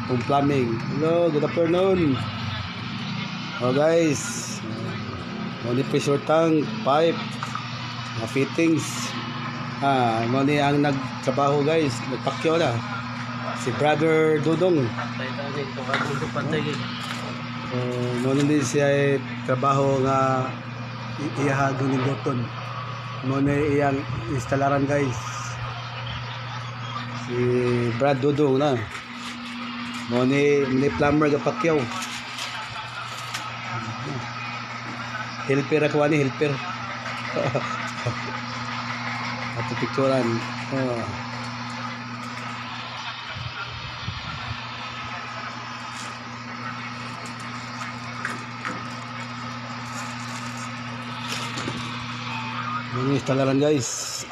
Kung plumbing. Hello, good afternoon. Oh guys, money pressure tank, pipe, mga fittings. Money ang nagtrabaho guys, nagpakyaw na. Si Brother Dudong. Money din siya trabaho nga iyaha doon doton. Money iyang instalaran guys. Si Brad Dudong na. Money plumber ga pakyaw. Helper ako ni helper. Ato picturean. Ini instalaran guys.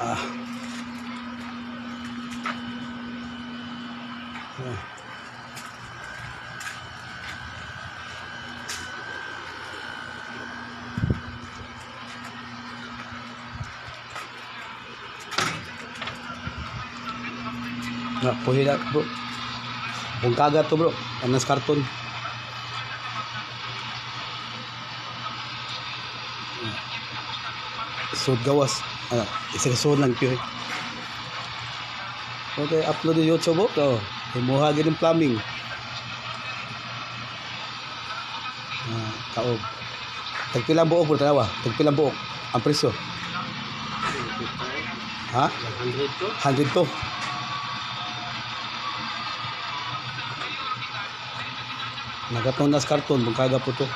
Puhila bro. Kung kagat to bro, anas karton. Sud gawas. Isa ka sud lang piyo. Okay, upload di YouTube bro. Imuha gid ng plumbing. Kaog. Tagpilang buok bro tanawa. Tagpilang buok ang presyo. 100 to. Nagatong nas karton, bungkaga po to.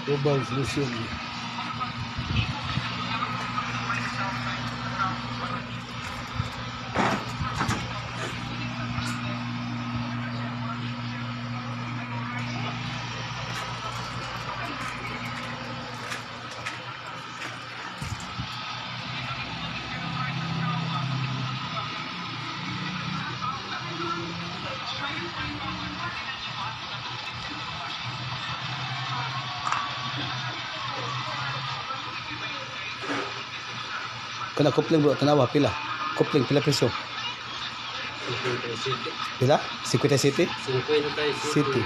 Global solution. Kana kopling bro, tanawa pila. Kopling pila presyo? Pila? 50 city? 50 city.